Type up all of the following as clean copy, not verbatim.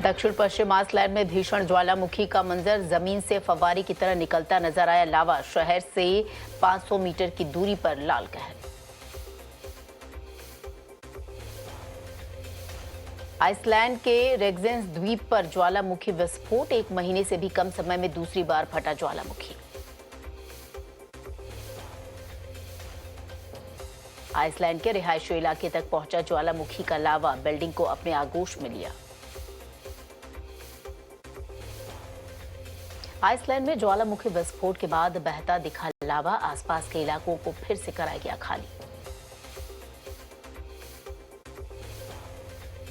दक्षिण पश्चिम आइसलैंड में भीषण ज्वालामुखी का मंजर, जमीन से फव्वारे की तरह निकलता नजर आया लावा। शहर से 500 मीटर की दूरी पर लाल कहर। आइसलैंड के रेगजेंस द्वीप पर ज्वालामुखी विस्फोट, 1 महीने से भी कम समय में दूसरी बार फटा ज्वालामुखी। आइसलैंड के रिहायशी इलाके तक पहुंचा ज्वालामुखी का लावा, बिल्डिंग को अपने आगोश में लिया। आइसलैंड में ज्वालामुखी विस्फोट के बाद बहता दिखा लावा आसपास के इलाकों को फिर से कराया गया खाली।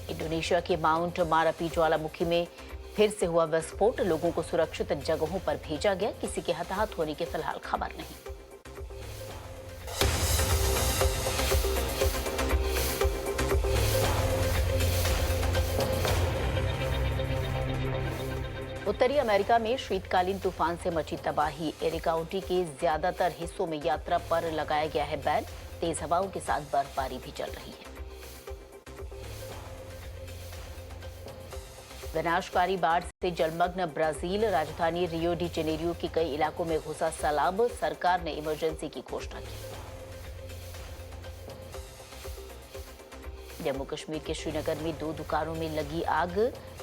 इंडोनेशिया के माउंट मारापी ज्वालामुखी में फिर से हुआ विस्फोट, लोगों को सुरक्षित जगहों पर भेजा गया। किसी के हताहत होने की फिलहाल खबर नहीं। उत्तरी अमेरिका में शीतकालीन तूफान से मची तबाही, एरी काउंटी के ज्यादातर हिस्सों में यात्रा पर लगाया गया है बैन। तेज हवाओं के साथ बर्फबारी भी चल रही है। विनाशकारी बाढ़ से जलमग्न ब्राजील, राजधानी रियो डी जेनेरियो के कई इलाकों में घुसा सैलाब, सरकार ने इमरजेंसी की घोषणा की। जम्मू कश्मीर के श्रीनगर में 2 दुकानों में लगी आग,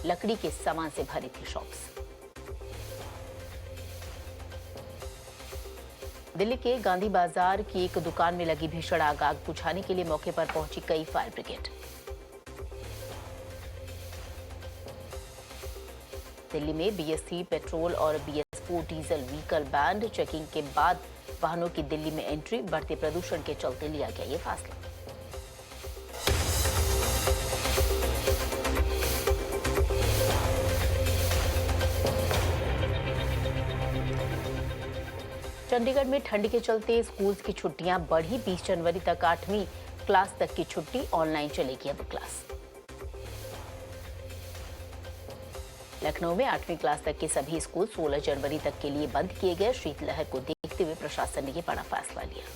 लकड़ी के सामान से भरी थी शॉप्स। दिल्ली के गांधी बाजार की एक दुकान में लगी भीषण आग बुझाने के लिए मौके पर पहुंची कई फायर ब्रिगेड। दिल्ली में बीएस3 पेट्रोल और BS4 diesel vehicle ban, checking के बाद वाहनों की दिल्ली में एंट्री, बढ़ते प्रदूषण के चलते लिया गया ये फैसला। चंडीगढ़ में ठंड के चलते स्कूल्स की छुट्टियां बढ़ी, 20 जनवरी तक 8वीं क्लास तक की छुट्टी, ऑनलाइन चलेगी अब क्लास। लखनऊ में 8वीं क्लास तक के सभी स्कूल 16 जनवरी तक के लिए बंद किए गए। शीतलहर को देखते हुए प्रशासन ने ये बड़ा फैसला लिया।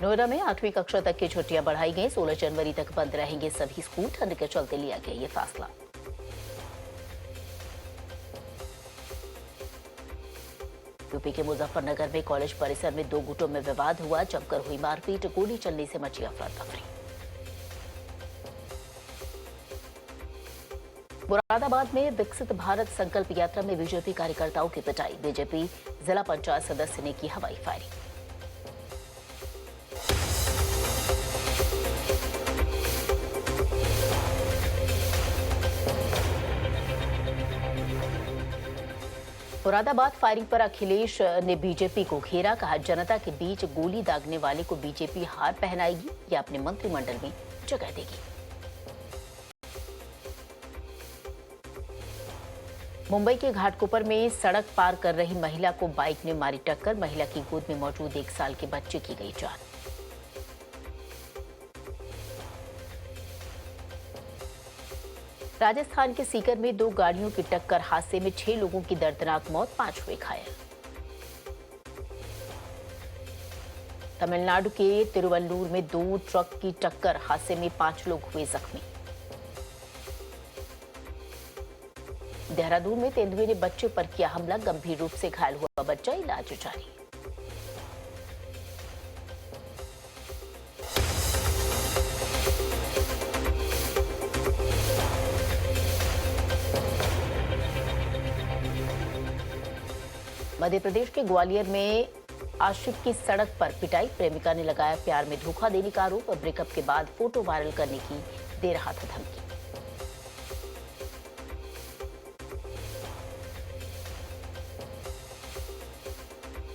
नोएडा में 8वीं कक्षा तक की छुट्टियां बढ़ाई गई, 16 जनवरी तक बंद रहेंगे सभी स्कूल। ठंड के चलते लिया गया ये फैसला। यूपी के मुजफ्फरनगर में कॉलेज परिसर में 2 गुटों में विवाद हुआ, जमकर हुई मारपीट, गोली चलने से मची अफरा तफरी। मुरादाबाद में विकसित भारत संकल्प यात्रा में बीजेपी कार्यकर्ताओं की पिटाई, बीजेपी जिला पंचायत सदस्य ने की हवाई फायरिंग। मुरादाबाद फायरिंग पर अखिलेश ने बीजेपी को घेरा, कहा जनता के बीच गोली दागने वाले को बीजेपी हार पहनाएगी या अपने मंत्रिमंडल में जगह देगी। मुंबई के घाटकोपर में सड़क पार कर रही महिला को बाइक ने मारी टक्कर, महिला की गोद में मौजूद 1 साल के बच्चे की गई जान। राजस्थान के सीकर में 2 गाड़ियों की टक्कर, हादसे में 6 लोगों की दर्दनाक मौत, 5 हुए घायल। तमिलनाडु के तिरुवल्लुर में 2 ट्रक की टक्कर, हादसे में 5 लोग हुए जख्मी। देहरादून में तेंदुए ने बच्चे पर किया हमला, गंभीर रूप से घायल हुआ बच्चा, इलाज जारी। मध्य प्रदेश के ग्वालियर में आशिक की सड़क पर पिटाई, प्रेमिका ने लगाया प्यार में धोखा देने का आरोप, ब्रेकअप के बाद फोटो वायरल करने की दे रहा था धमकी।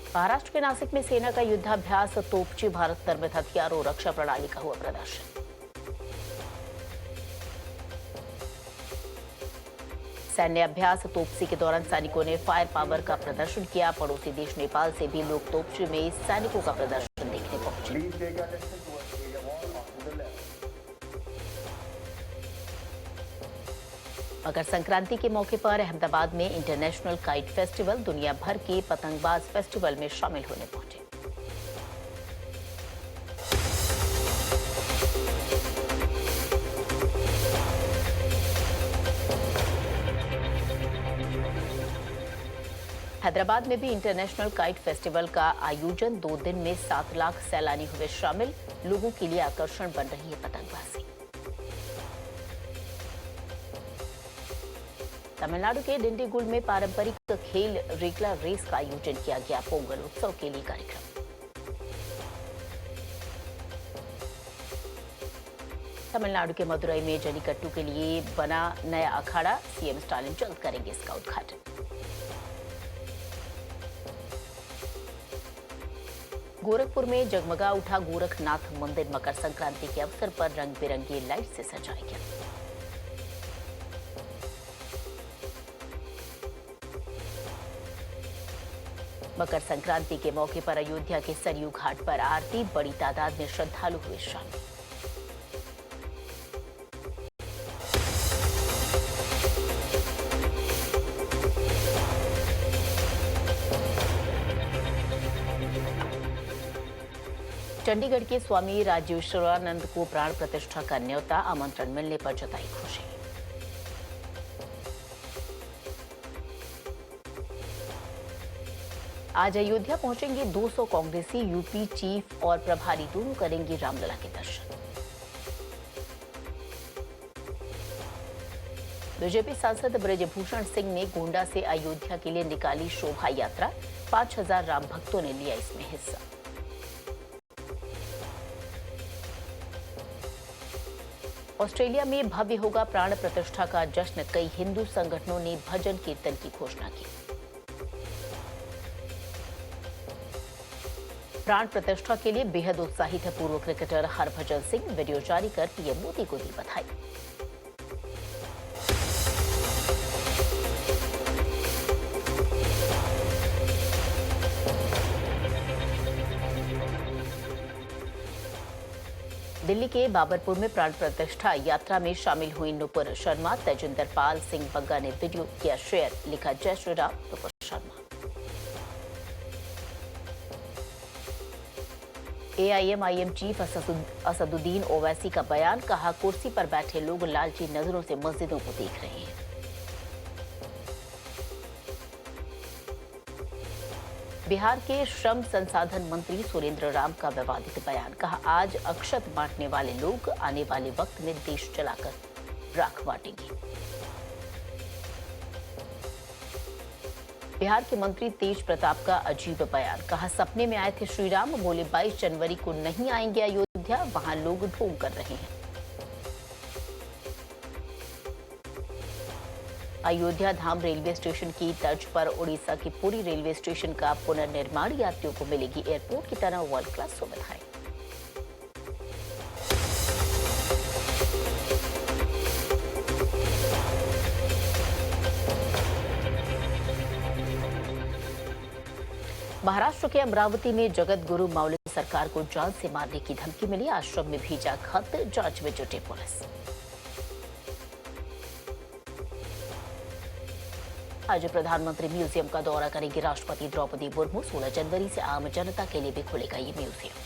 महाराष्ट्र के नासिक में सेना का युद्धाभ्यास, तोपची भारत निर्मित हथियारों और रक्षा प्रणाली का हुआ प्रदर्शन। सैन्य अभ्यास तोपसी के दौरान सैनिकों ने फायर पावर का प्रदर्शन किया। पड़ोसी देश नेपाल से भी लोग तोपची में सैनिकों का प्रदर्शन देखने पहुंचे। मकर संक्रांति के मौके पर अहमदाबाद में इंटरनेशनल काइट फेस्टिवल, दुनिया भर के पतंगबाज फेस्टिवल में शामिल होने पहुंचे। हैदराबाद में भी इंटरनेशनल काइट फेस्टिवल का आयोजन, 2 दिन में 7 लाख सैलानी हुए शामिल। लोगों के लिए आकर्षण बन रही है पतंगबाजी। तमिलनाडु के डिंडीगुल में पारंपरिक खेल रेकला रेस का आयोजन किया गया। पोंगल उत्सव के लिए कार्यक्रम। तमिलनाडु के मदुरई में जल्लीकट्टू के लिए बना नया अखाड़ा, सीएम स्टालिन जल्द करेंगे इसका उद्घाटन। गोरखपुर में जगमगा उठा गोरखनाथ मंदिर, मकर संक्रांति के अवसर पर रंग बिरंगी लाइट से सजाया गया। मकर संक्रांति के मौके पर अयोध्या के सरयू घाट पर आरती, बड़ी तादाद में श्रद्धालु हुए शामिल। चंडीगढ़ के स्वामी राजेश्वरानंद को प्राण प्रतिष्ठा का न्योता, आमंत्रण मिलने पर जताई खुशी। आज अयोध्या पहुंचेंगे 200 कांग्रेसी, यूपी चीफ और प्रभारी दोनों करेंगे रामलला के दर्शन। बीजेपी सांसद ब्रजभूषण सिंह ने गोंडा से अयोध्या के लिए निकाली शोभा यात्रा, 5000 राम भक्तों ने लिया इसमें हिस्सा। ऑस्ट्रेलिया में भव्य होगा प्राण प्रतिष्ठा का जश्न, कई हिंदू संगठनों ने भजन कीर्तन की घोषणा की। प्राण प्रतिष्ठा के लिए बेहद उत्साहित है पूर्व क्रिकेटर हरभजन सिंह, वीडियो जारी कर पीएम मोदी को दी बधाई। दिल्ली के बाबरपुर में प्राण प्रतिष्ठा यात्रा में शामिल हुई नुपुर शर्मा, तेजिंदर पाल सिंह बग्गा ने वीडियो किया शेयर, लिखा जय श्री राम नुपुर शर्मा। एआईएमआईएम चीफ असदुद्दीन ओवैसी का बयान, कहा कुर्सी पर बैठे लोग लालची नजरों से मस्जिदों को देख रहे हैं। बिहार के श्रम संसाधन मंत्री सुरेंद्र राम का विवादित बयान, कहा आज अक्षत बांटने वाले लोग आने वाले वक्त में देश चलाकर राख बांटेंगे। बिहार के मंत्री तेज प्रताप का अजीब बयान, कहा सपने में आए थे श्री राम, बोले 22 जनवरी को नहीं आएंगे अयोध्या, वहां लोग ढोंग कर रहे हैं। अयोध्या धाम रेलवे स्टेशन की तर्ज पर उड़ीसा की पुरी रेलवे स्टेशन का पुनर्निर्माण, यात्रियों को मिलेगी एयरपोर्ट की तरह वर्ल्ड क्लास सुविधाएं। महाराष्ट्र के अमरावती में जगत गुरु मौली सरकार को जान से मारने की धमकी मिली, आश्रम में भेजा खत, जांच में जुटी पुलिस। आज प्रधानमंत्री म्यूजियम का दौरा करेंगे राष्ट्रपति द्रौपदी मुर्मू, 16 जनवरी से आम जनता के लिए भी खुलेगा ये म्यूजियम।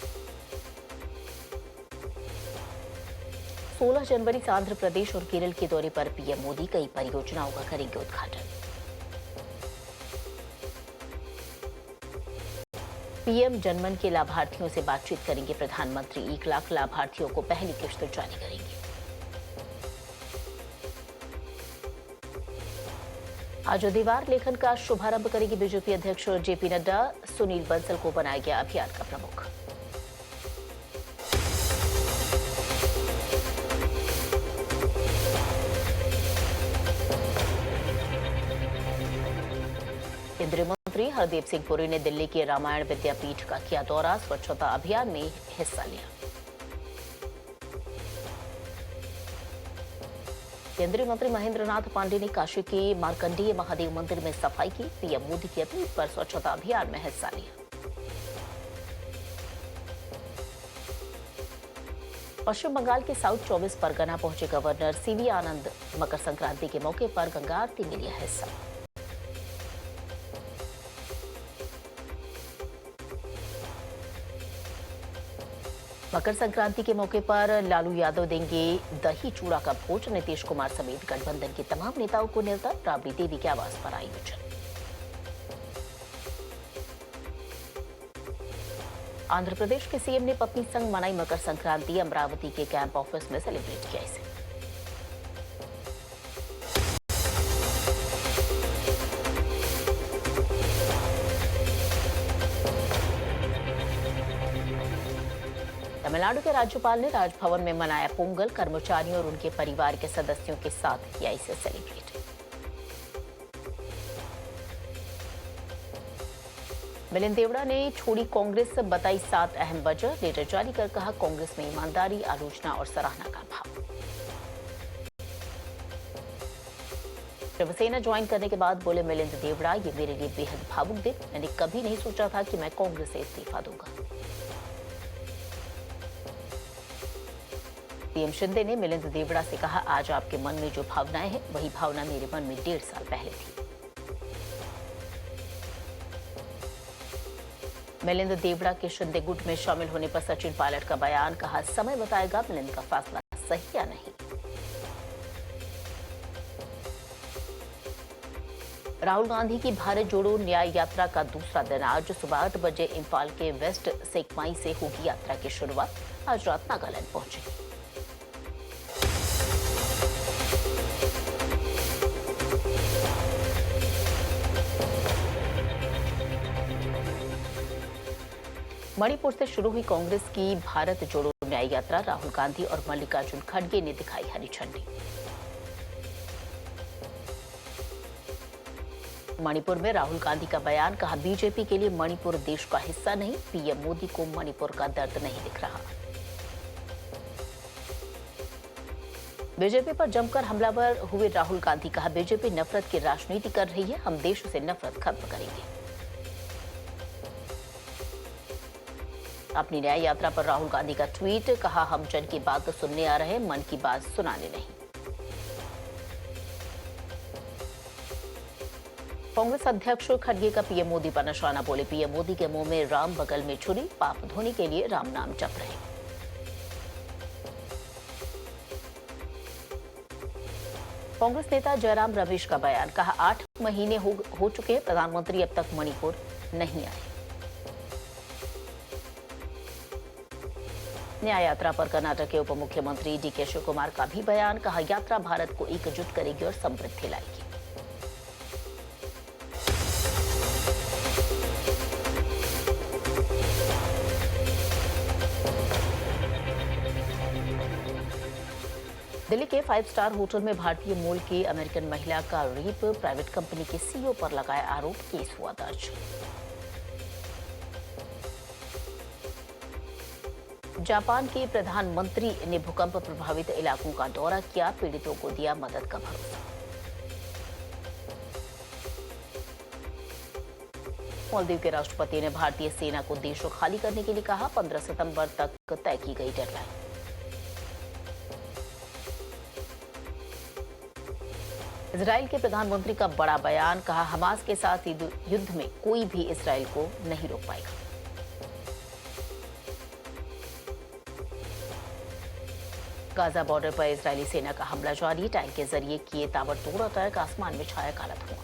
16 जनवरी से आंध्र प्रदेश और केरल के दौरे पर पीएम मोदी, कई परियोजनाओं का करेंगे उद्घाटन। पीएम जनमन के लाभार्थियों से बातचीत करेंगे प्रधानमंत्री, 1 लाख लाभार्थियों को पहली किश्त जारी करेंगे। आज दीवार लेखन का शुभारंभ करेंगे बीजेपी अध्यक्ष जेपी नड्डा, सुनील बंसल को बनाया गया अभियान का प्रमुख। केंद्रीय मंत्री हरदीप सिंह पुरी ने दिल्ली के रामायण विद्यापीठ का किया दौरा, स्वच्छता अभियान में हिस्सा लिया। केंद्रीय मंत्री महेंद्र नाथ पांडे ने काशी के मार्कंडेय महादेव मंदिर में सफाई की, पीएम मोदी की अपील पर स्वच्छता अभियान में हिस्सा लिया। पश्चिम बंगाल के साउथ 24 परगना पहुंचे गवर्नर सीवी आनंद, मकर संक्रांति के मौके पर गंगा आरती में लिया हिस्सा। मकर संक्रांति के मौके पर लालू यादव देंगे दही चूड़ा का भोज, नीतीश कुमार समेत गठबंधन के तमाम नेताओं को न्योता, राबड़ी देवी के आवास पर आयोजन। आंध्र प्रदेश के सीएम ने पत्नी संग मनाई मकर संक्रांति। अमरावती के कैंप ऑफिस में सेलिब्रेट किया इसे। तमिलनाडु के राज्यपाल ने राजभवन में मनाया पोंगल। कर्मचारियों और उनके परिवार के सदस्यों के साथ किया इसे सेलिब्रेट। मिलिंद देवड़ा ने छोड़ी कांग्रेस, बताई 7 अहम वजह। लेटर जारी कर कहा, कांग्रेस में ईमानदारी, आलोचना और सराहना का भाव। शिवसेना ज्वाइन करने के बाद बोले मिलिंद देवड़ा, ये मेरे लिए बेहद भावुक दिन। मैंने कभी नहीं सोचा था कि मैं कांग्रेस से इस्तीफा दूंगा। सीएम शिंदे ने मिलिंद देवड़ा से कहा, आज आपके मन में जो भावनाएं हैं वही भावना मेरे मन में 1.5 साल पहले थी। मिलिंद देवड़ा के शिंदे गुट में शामिल होने पर सचिन पायलट का बयान। कहा, समय बताएगा मिलिंद का फैसला सही या नहीं। राहुल गांधी की भारत जोड़ो न्याय यात्रा का दूसरा दिन। आज सुबह 8 बजे इंफाल के वेस्ट सेकमाई से होगी यात्रा की शुरुआत। आज रात नागालैंड पहुंचेगी। मणिपुर से शुरू हुई कांग्रेस की भारत जोड़ो न्याय यात्रा। राहुल गांधी और मल्लिकार्जुन खड़गे ने दिखाई हरी झंडी। मणिपुर में राहुल गांधी का बयान। कहा, बीजेपी के लिए मणिपुर देश का हिस्सा नहीं। पीएम मोदी को मणिपुर का दर्द नहीं दिख रहा। बीजेपी पर जमकर हमलावर हुए राहुल गांधी। कहा, बीजेपी नफरत की राजनीति कर रही है। हम देश से नफरत खत्म करेंगे। अपनी न्याय यात्रा पर राहुल गांधी का ट्वीट। कहा, हम जन की बात तो सुनने आ रहे हैं, मन की बात सुनाने नहीं। कांग्रेस अध्यक्ष खड़गे का पीएम मोदी पर निशाना। बोले, पीएम मोदी के मुंह में राम, बगल में छुरी। पाप धोने के लिए राम नाम जप रहे। कांग्रेस नेता जयराम रमेश का बयान। कहा, 8 महीने हो चुके हैं, प्रधानमंत्री अब तक मणिपुर नहीं आए। न्याय यात्रा पर कर्नाटक के उप मुख्यमंत्री डीके शिवकुमार का भी बयान। कहा, यात्रा भारत को एकजुट करेगी और समृद्धि लाएगी। दिल्ली के 5 स्टार होटल में भारतीय मूल की अमेरिकन महिला का रेप। प्राइवेट कंपनी के सीईओ पर लगाया आरोप। केस हुआ दर्ज। जापान के प्रधानमंत्री ने भूकंप प्रभावित इलाकों का दौरा किया। पीड़ितों को दिया मदद का भरोसा। मालदीव के राष्ट्रपति ने भारतीय सेना को देश को खाली करने के लिए कहा। 15 सितंबर तक तय की गई डेडलाइन। इजराइल के प्रधानमंत्री का बड़ा बयान। कहा, हमास के साथ युद्ध में कोई भी इजराइल को नहीं रोक पाएगा। गाजा बॉर्डर पर इजरायली सेना का हमला जारी। टैंक के जरिए किए ताबड़तोड़ अटैक। आसमान में छाया काला धुआं।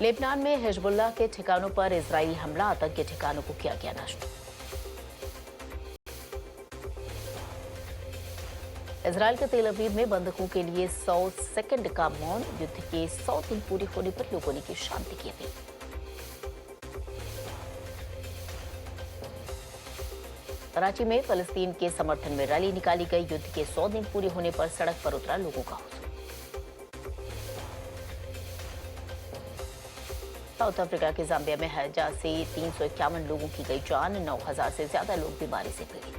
लेबनान में हिजबुल्लाह के ठिकानों पर इजरायली हमला। आतंकी ठिकानों को किया गया नष्ट। इजरायल के तेल अवीव में बंधकों के लिए 100 सेकंड का मौन। युद्ध के 100 दिन पूरे होने पर लोगों ने की शांति की अपील। कराची में फलस्तीन के समर्थन में रैली निकाली गई। युद्ध के 100 दिन पूरे होने पर सड़क पर उतरा लोगों का हुजूम। साउथ अफ्रीका के जाम्बिया में हैजा से 351 लोगों की गई जान। 9000 से ज्यादा लोग बीमारी से पीड़ित।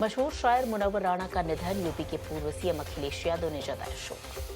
मशहूर शायर मुनव्वर राणा का निधन। यूपी के पूर्व सीएम अखिलेश यादव ने जताया शोक।